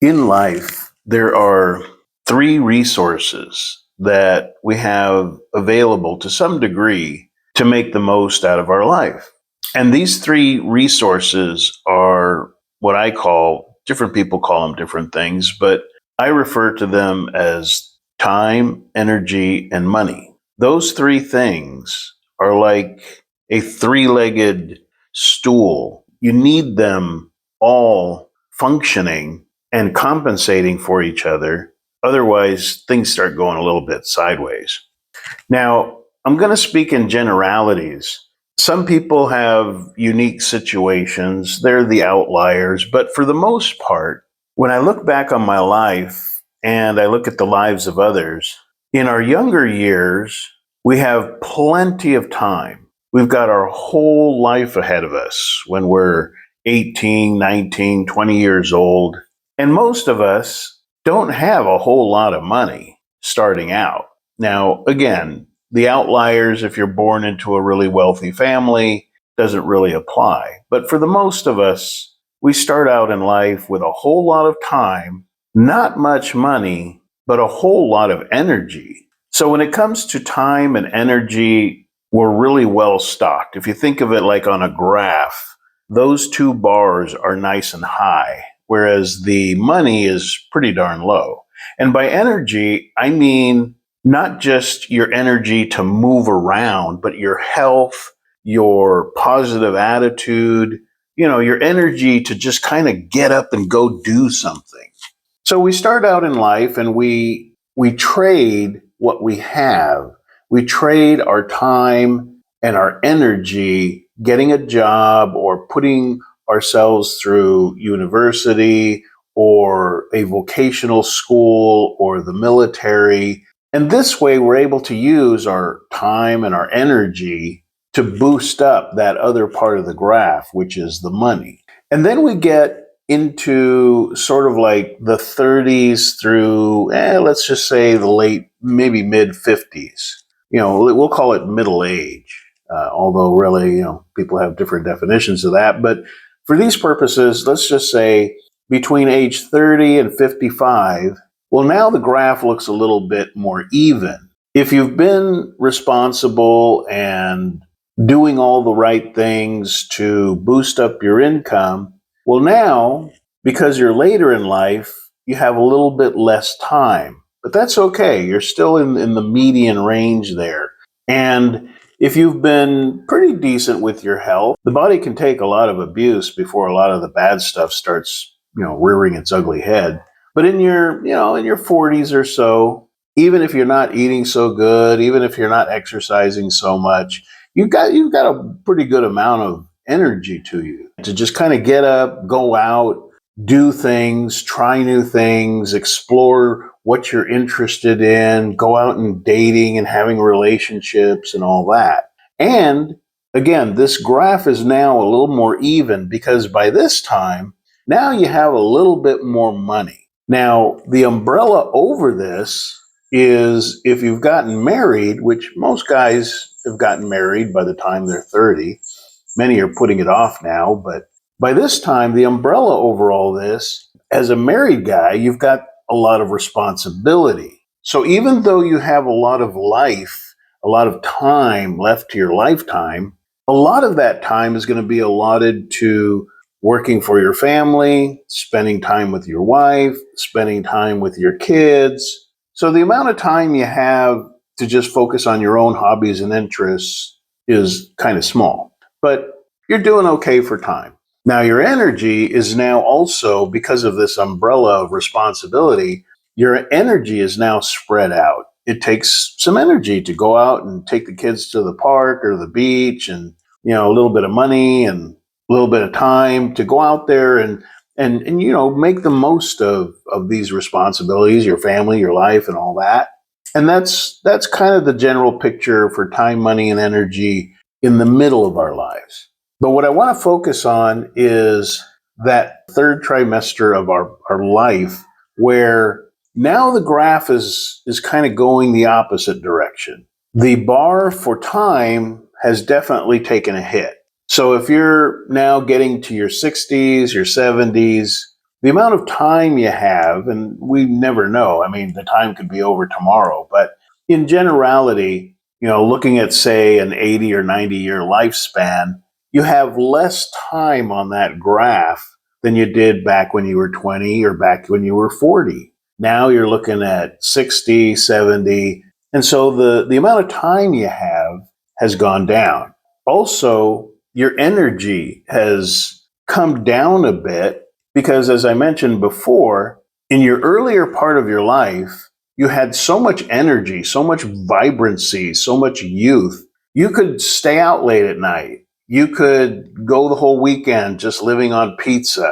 In life, there are three resources that we have available to some degree to make the most out of our life. And these three resources are what I call, different people call them different things, but I refer to them as time, energy, and money. Those three things are like a three-legged stool. You need them all functioning and compensating for each other. Otherwise, things start going a little bit sideways. Now, I'm going to speak in generalities. Some people have unique situations, they're the outliers, but for the most part, when I look back on my life and I look at the lives of others, in our younger years, we have plenty of time. We've got our whole life ahead of us when we're 18, 19, 20 years old. And most of us don't have a whole lot of money starting out. Now, again, the outliers, if you're born into a really wealthy family, doesn't really apply. But for the most of us, we start out in life with a whole lot of time, not much money, but a whole lot of energy. So when it comes to time and energy, we're really well stocked. If you think of it like on a graph, those two bars are nice and high, whereas the money is pretty darn low. And by energy, I mean not just your energy to move around, but your health, your positive attitude, your energy to just kind of get up and go do something. So we start out in life and we trade what we have. We trade our time and our energy getting a job or putting ourselves through university or a vocational school or the military. And this way, we're able to use our time and our energy to boost up that other part of the graph, which is the money. And then we get into sort of like the 30s through, let's just say the late, maybe mid 50s. We'll call it middle age, although really, people have different definitions of that. But for these purposes, let's just say between age 30 and 55, well, now the graph looks a little bit more even. If you've been responsible and doing all the right things to boost up your income, well, now, because you're later in life, you have a little bit less time. But that's okay. You're still in the median range there. And if you've been pretty decent with your health, the body can take a lot of abuse before a lot of the bad stuff starts, rearing its ugly head. But in your 40s or so, even if you're not eating so good, even if you're not exercising so much, you've got a pretty good amount of energy to you to just kind of get up, go out, do things, try new things, explore what you're interested in, go out and dating and having relationships and all that. And again, this graph is now a little more even because by this time, now you have a little bit more money. Now, the umbrella over this is if you've gotten married, which most guys have gotten married by the time they're 30. Many are putting it off now, but by this time, the umbrella over all this, as a married guy, you've got a lot of responsibility. So even though you have a lot of life, a lot of time left to your lifetime, a lot of that time is going to be allotted to working for your family, spending time with your wife, spending time with your kids. So the amount of time you have to just focus on your own hobbies and interests is kind of small. But you're doing okay for time. Now, your energy is now also, because of this umbrella of responsibility, your energy is now spread out. It takes some energy to go out and take the kids to the park or the beach and, a little bit of money and a little bit of time to go out there and make the most of these responsibilities, your family, your life, and all that. And that's kind of the general picture for time, money, and energy in the middle of our lives. But what I want to focus on is that third trimester of our life where now the graph is kind of going the opposite direction. The bar for time has definitely taken a hit. So if you're now getting to your 60s, your 70s, the amount of time you have, and we never know. I mean, the time could be over tomorrow, but in generality, looking at, say, an 80 or 90-year lifespan, you have less time on that graph than you did back when you were 20 or back when you were 40. Now you're looking at 60, 70. And so the amount of time you have has gone down. Also, your energy has come down a bit because, as I mentioned before, in your earlier part of your life, you had so much energy, so much vibrancy, so much youth. You could stay out late at night. You could go the whole weekend just living on pizza.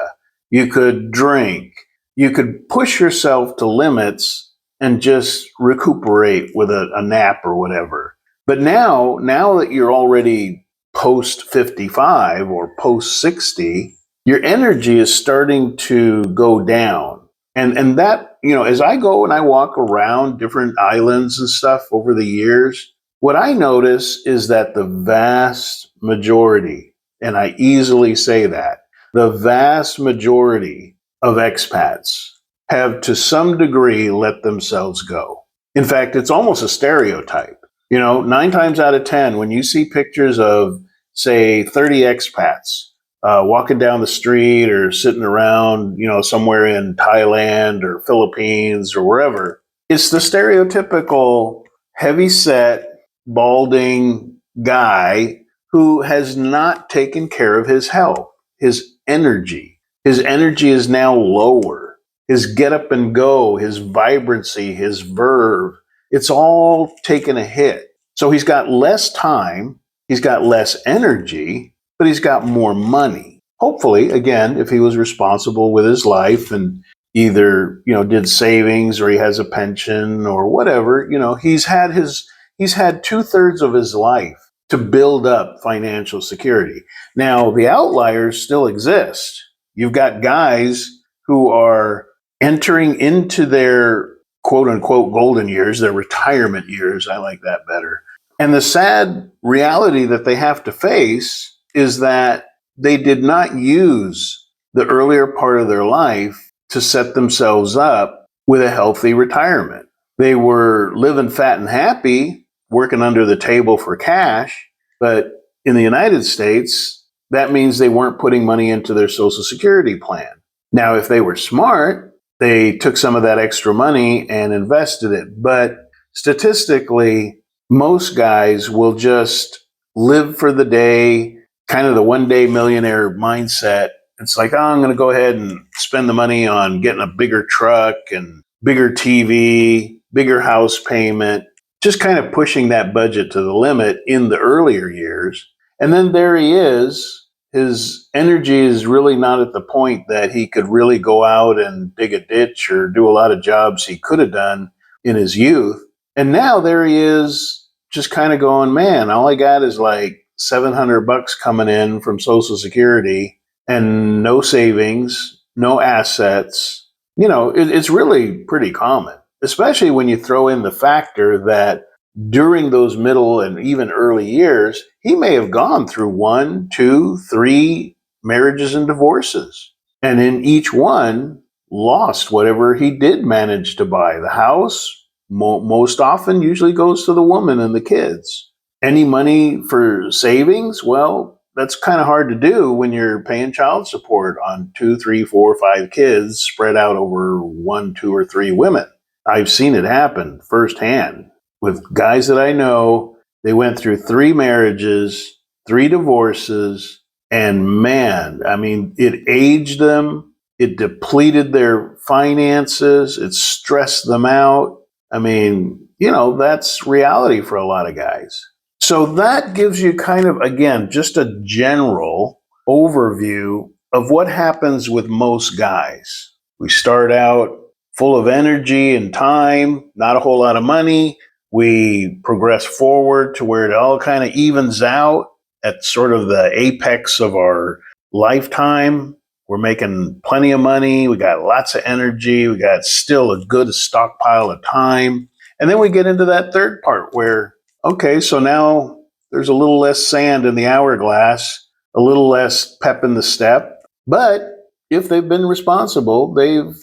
You could drink. You could push yourself to limits and just recuperate with a nap or whatever. But now that you're already post 55 or post 60, your energy is starting to go down. And that, as I go and I walk around different islands and stuff over the years, what I notice is that the vast majority, and I easily say that, the vast majority of expats have to some degree let themselves go. In fact, it's almost a stereotype. 9 times out of 10, when you see pictures of, say, 30 expats walking down the street or sitting around, somewhere in Thailand or Philippines or wherever, it's the stereotypical heavy-set, balding guy who has not taken care of his health, his energy. His energy is now lower. His get up and go, his vibrancy, his verve, it's all taken a hit. So he's got less time, he's got less energy, but he's got more money. Hopefully, again, if he was responsible with his life and either, did savings or he has a pension or whatever, he's had 2/3 of his life to build up financial security. Now, the outliers still exist. You've got guys who are entering into their quote unquote golden years, their retirement years. I like that better. And the sad reality that they have to face is that they did not use the earlier part of their life to set themselves up with a healthy retirement. They were living fat and happy, working under the table for cash, but in the United States, that means they weren't putting money into their Social Security plan. Now, if they were smart, they took some of that extra money and invested it. But statistically, most guys will just live for the day, kind of the one-day millionaire mindset. It's like, I'm going to go ahead and spend the money on getting a bigger truck and bigger TV, bigger house payment, just kind of pushing that budget to the limit in the earlier years. And then there he is. His energy is really not at the point that he could really go out and dig a ditch or do a lot of jobs he could have done in his youth. And now there he is just kind of going, man, all I got is like $700 coming in from Social Security and no savings, no assets. It's really pretty common, especially when you throw in the factor that during those middle and even early years, he may have gone through 1, 2, 3 marriages and divorces. And in each one, lost whatever he did manage to buy. The house, most often, usually goes to the woman and the kids. Any money for savings? Well, that's kind of hard to do when you're paying child support on 2, 3, 4, 5 kids spread out over 1, 2, or 3 women. I've seen it happen firsthand with guys that I know. They went through 3 marriages, 3 divorces, and man, I mean, it aged them, it depleted their finances, it stressed them out. I mean, that's reality for a lot of guys. So that gives you kind of, again, just a general overview of what happens with most guys. We start out full of energy and time, not a whole lot of money. We progress forward to where it all kind of evens out at sort of the apex of our lifetime. We're making plenty of money. We got lots of energy. We got still a good stockpile of time. And then we get into that third part where, okay, so now there's a little less sand in the hourglass, a little less pep in the step, but if they've been responsible, they've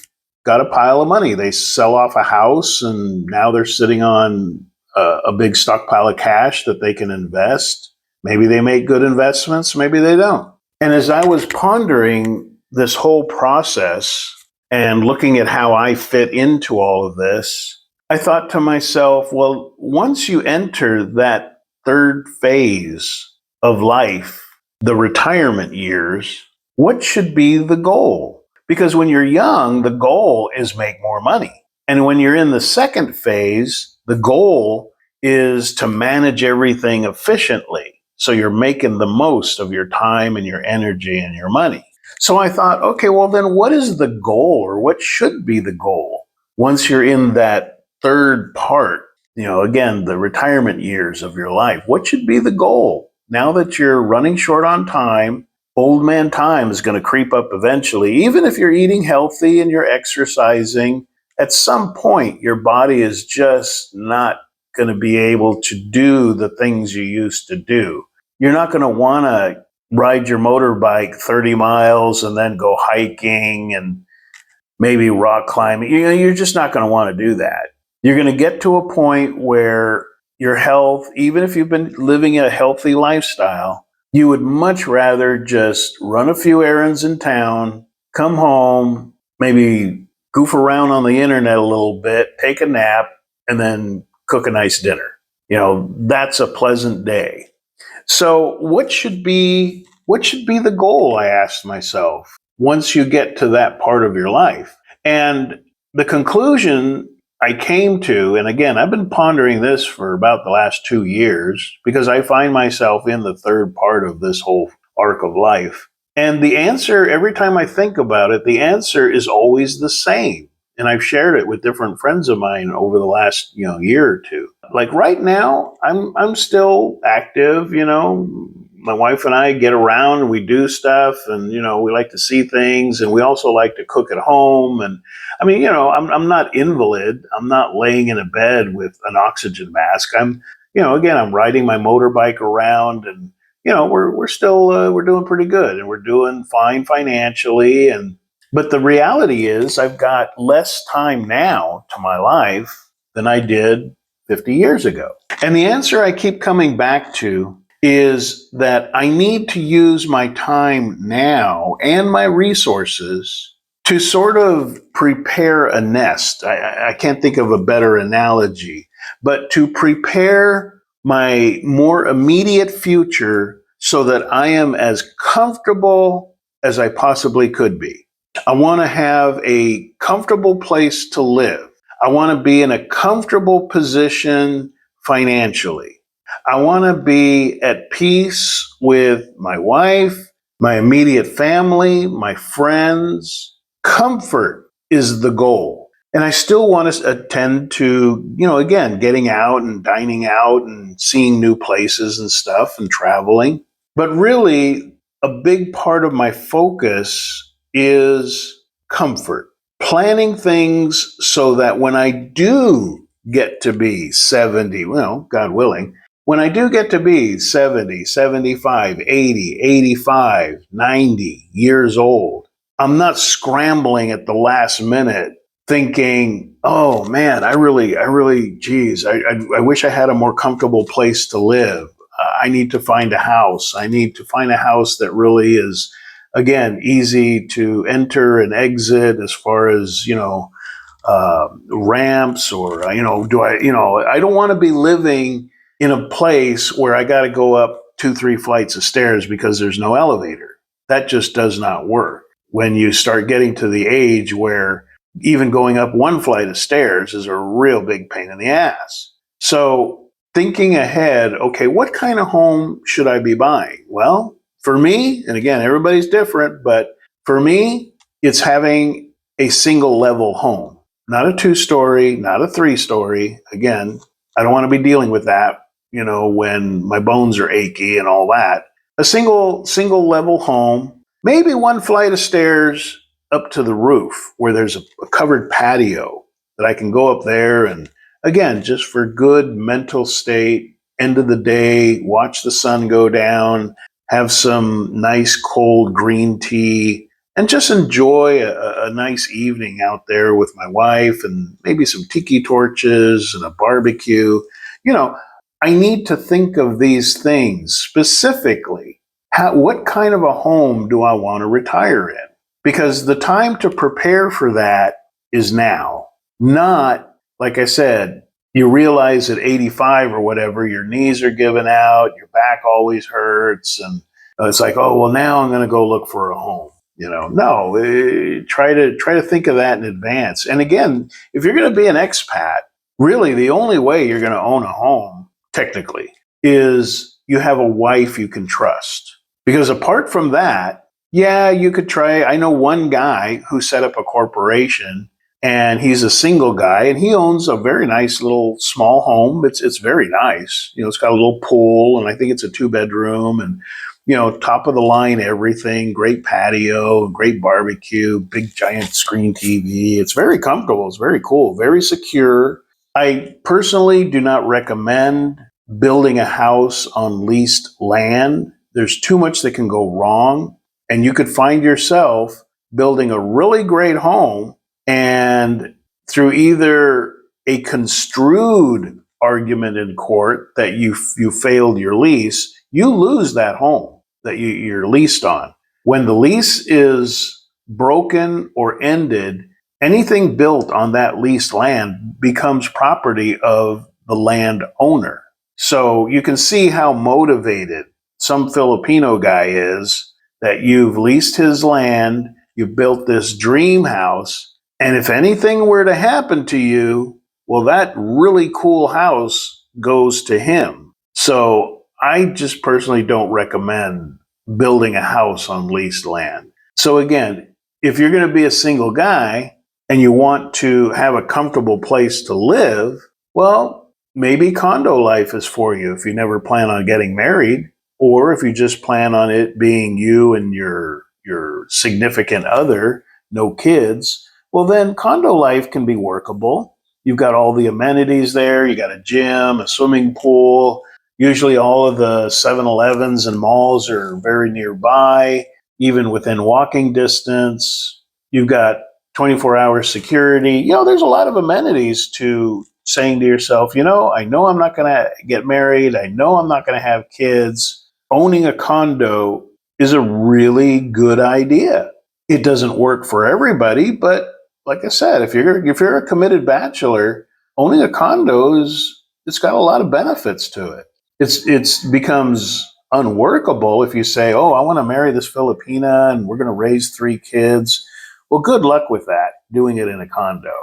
got a pile of money. They sell off a house and now they're sitting on a big stockpile of cash that they can invest. Maybe they make good investments, maybe they don't. And as I was pondering this whole process and looking at how I fit into all of this, I thought to myself, well, once you enter that third phase of life, the retirement years, what should be the goal? Because when you're young, the goal is make more money. And when you're in the second phase, the goal is to manage everything efficiently. So you're making the most of your time and your energy and your money. So I thought, okay, well, then what is the goal, or what should be the goal once you're in that third part? Again, the retirement years of your life. What should be the goal? Now that you're running short on time, old man time is going to creep up eventually. Even if you're eating healthy and you're exercising, at some point, your body is just not going to be able to do the things you used to do. You're not going to want to ride your motorbike 30 miles and then go hiking and maybe rock climbing. You're just not going to want to do that. You're going to get to a point where your health, even if you've been living a healthy lifestyle, you would much rather just run a few errands in town, come home, maybe goof around on the internet a little bit, take a nap, and then cook a nice dinner. That's a pleasant day. So what should be the goal, I asked myself, once you get to that part of your life? And the conclusion I came to, and again, I've been pondering this for about the last 2 years because I find myself in the third part of this whole arc of life. And the answer, every time I think about it, the answer is always the same. And I've shared it with different friends of mine over the last, year or two. Like right now, I'm still active, My wife and I get around and we do stuff, and we like to see things, and we also like to cook at home. And I mean, I'm not invalid. I'm not laying in a bed with an oxygen mask. Again, I'm riding my motorbike around, and we're still we're doing pretty good, and we're doing fine financially. But the reality is, I've got less time now to my life than I did 50 years ago. And the answer I keep coming back to is that I need to use my time now and my resources to sort of prepare a nest. I can't think of a better analogy, but to prepare my more immediate future so that I am as comfortable as I possibly could be. I want to have a comfortable place to live. I want to be in a comfortable position financially. I want to be at peace with my wife, my immediate family, my friends. Comfort is the goal. And I still want to attend to, again, getting out and dining out and seeing new places and stuff and traveling. But really, a big part of my focus is comfort. Planning things so that when I do get to be 70, God willing, when I do get to be 70, 75, 80, 85, 90 years old, I'm not scrambling at the last minute thinking, oh man, I really, geez, I wish I had a more comfortable place to live. I need to find a house. I need to find a house that really is, again, easy to enter and exit as far as, ramps or, I don't want to be living in a place where I got to go up 2-3 flights of stairs because there's no elevator. That just does not work. When you start getting to the age where even going up 1 flight of stairs is a real big pain in the ass. So thinking ahead, okay, what kind of home should I be buying? Well, for me, and again, everybody's different, but for me, it's having a single level home, not a 2-story, not a 3-story. Again, I don't want to be dealing with that, when my bones are achy and all that. A single level home, maybe 1 flight of stairs up to the roof where there's a covered patio that I can go up there and, again, just for good mental state, end of the day, watch the sun go down, have some nice cold green tea, and just enjoy a nice evening out there with my wife and maybe some tiki torches and a barbecue. You know, I need to think of these things specifically. What kind of a home do I want to retire in? Because the time to prepare for that is now, not, like I said, you realize at 85 or whatever, your knees are giving out, your back always hurts, and it's like, oh, well, now I'm going to go look for a home. No, try to think of that in advance. And again, if you're going to be an expat, really the only way you're going to own a home, technically, is you have a wife you can trust. Because apart from that, yeah, you could try. I know one guy who set up a corporation, and he's a single guy, and he owns a very nice little small home. It's very nice. It's got a little pool, and I think it's a 2-bedroom, and top of the line everything, great patio, great barbecue, big giant screen TV. It's very comfortable. It's very cool, very secure. I personally do not recommend building a house on leased land. There's too much that can go wrong, and you could find yourself building a really great home, and through either a construed argument in court that you failed your lease, you lose that home that you're leased on. When the lease is broken or ended, anything built on that leased land becomes property of the land owner. So you can see how motivated some Filipino guy is that you've leased his land, you've built this dream house, and if anything were to happen to you, well, that really cool house goes to him. So I just personally don't recommend building a house on leased land. So again, if you're going to be a single guy and you want to have a comfortable place to live, well, maybe condo life is for you if you never plan on getting married, or if you just plan on it being you and your significant other, no kids. Well, then condo life can be workable. You've got all the amenities there. You got a gym, a swimming pool. Usually all of the 7-Elevens and malls are very nearby, even within walking distance. You've got 24-hour security. There's a lot of amenities to saying to yourself, I know I'm not going to get married. I know I'm not going to have kids. Owning a condo is a really good idea. It doesn't work for everybody, but like I said, if you're a committed bachelor, owning a condo it's got a lot of benefits to it. It's becomes unworkable if you say, oh, I want to marry this Filipina and we're going to raise 3 kids. Well, good luck with that, doing it in a condo.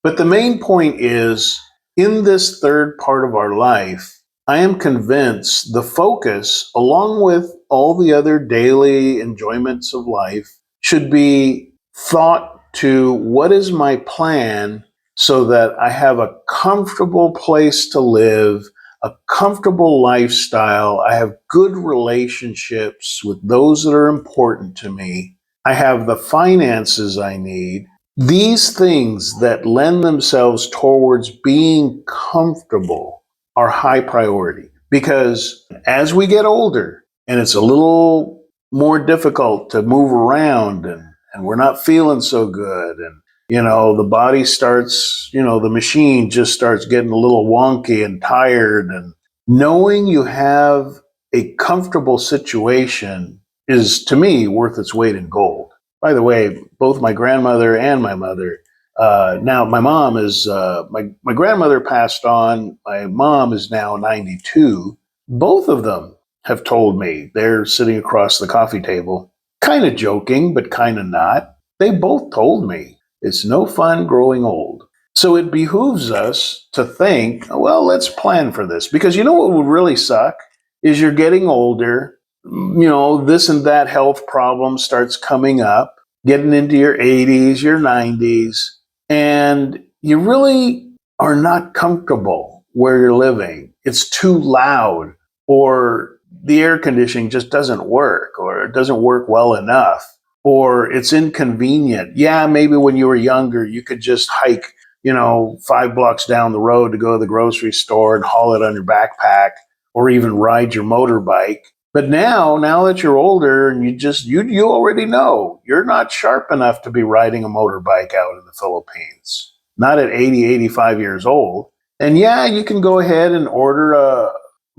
But the main point is, in this third part of our life, I am convinced the focus, along with all the other daily enjoyments of life, should be thought to what is my plan so that I have a comfortable place to live, a comfortable lifestyle. I have good relationships with those that are important to me. I have the finances I need. These things that lend themselves towards being comfortable are high priority, because as we get older and it's a little more difficult to move around, and we're not feeling so good, and the body starts, the machine just starts getting a little wonky and tired, and knowing you have a comfortable situation is, to me, worth its weight in gold. By the way, both my grandmother and my mother, now my mom is, my grandmother passed on, my mom is now 92. Both of them have told me, they're sitting across the coffee table, kind of joking, but kind of not. They both told me it's no fun growing old. So it behooves us to think, well, let's plan for this. Because what would really suck is you're getting older, this and that health problem starts coming up, getting into your 80s, your 90s, and you really are not comfortable where you're living. It's too loud, or the air conditioning just doesn't work, or it doesn't work well enough, or it's inconvenient. Yeah, maybe when you were younger, you could just hike, 5 blocks down the road to go to the grocery store and haul it on your backpack, or even ride your motorbike. But now that you're older and you already know you're not sharp enough to be riding a motorbike out in the Philippines. Not at 80, 85 years old. And yeah, you can go ahead and order a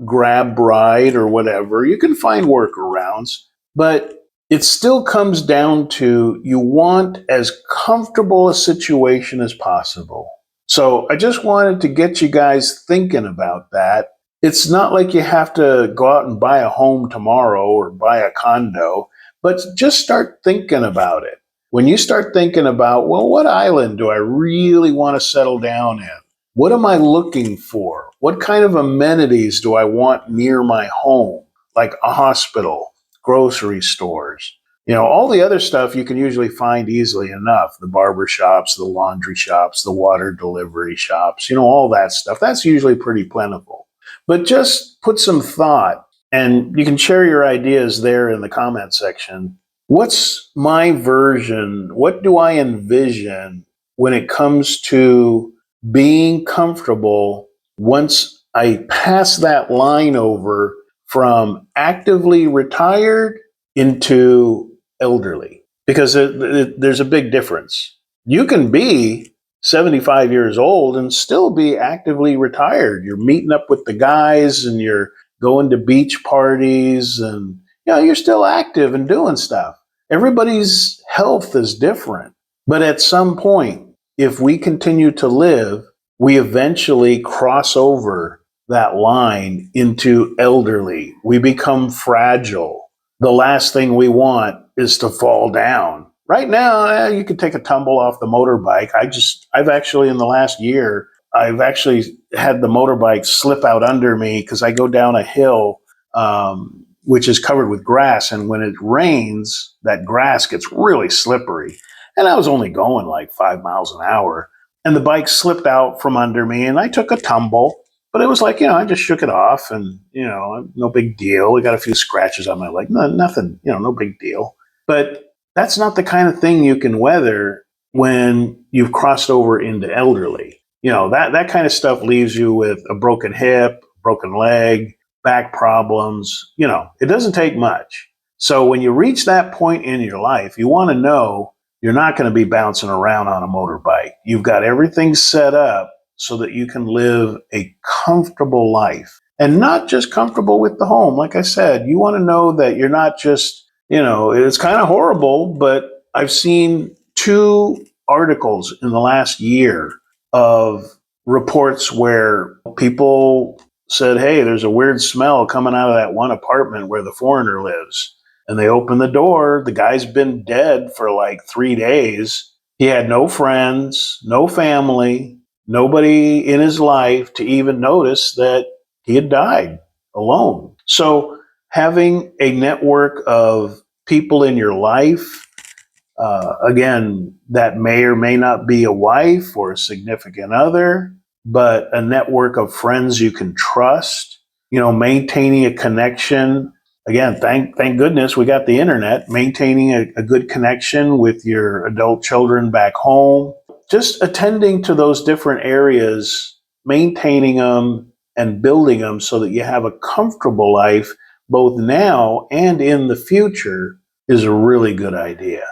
Grab ride or whatever. You can find workarounds, but it still comes down to you want as comfortable a situation as possible. So I just wanted to get you guys thinking about that. It's not like you have to go out and buy a home tomorrow or buy a condo, but just start thinking about it. When you start thinking about, well, what island do I really want to settle down in? What am I looking for? What kind of amenities do I want near my home, like a hospital, grocery stores? All the other stuff you can usually find easily enough. The barber shops, the laundry shops, the water delivery shops, all that stuff. That's usually pretty plentiful. But just put some thought, and you can share your ideas there in the comment section. What's my version? What do I envision when it comes to being comfortable once I pass that line over from actively retired into elderly? Because there's a big difference. You can be 75 years old and still be actively retired. You're meeting up with the guys and you're going to beach parties and you're still active and doing stuff. Everybody's health is different. But at some point, if we continue to live, we eventually cross over that line into elderly. We become fragile. The last thing we want is to fall down. Right now, you could take a tumble off the motorbike. I've actually, in the last year, I've actually had the motorbike slip out under me because I go down a hill, which is covered with grass. And when it rains, that grass gets really slippery. And I was only going like 5 miles an hour. And the bike slipped out from under me and I took a tumble. But it was like, I just shook it off and, no big deal. I got a few scratches on my leg. No, nothing, no big deal. But that's not the kind of thing you can weather when you've crossed over into elderly. That kind of stuff leaves you with a broken hip, broken leg, back problems. It doesn't take much. So when you reach that point in your life, you want to know you're not going to be bouncing around on a motorbike. You've got everything set up so that you can live a comfortable life, and not just comfortable with the home. Like I said, you want to know that you're not just, it's kind of horrible, but I've seen 2 articles in the last year of reports where people said, hey, there's a weird smell coming out of that one apartment where the foreigner lives. And they open the door. The guy's been dead for like 3 days. He had no friends, no family, nobody in his life to even notice that he had died alone. So having a network of people in your life, again, that may or may not be a wife or a significant other, but a network of friends you can trust, maintaining a connection. Again, thank goodness we got the internet, maintaining a good connection with your adult children back home, just attending to those different areas, maintaining them and building them so that you have a comfortable life both now and in the future is a really good idea.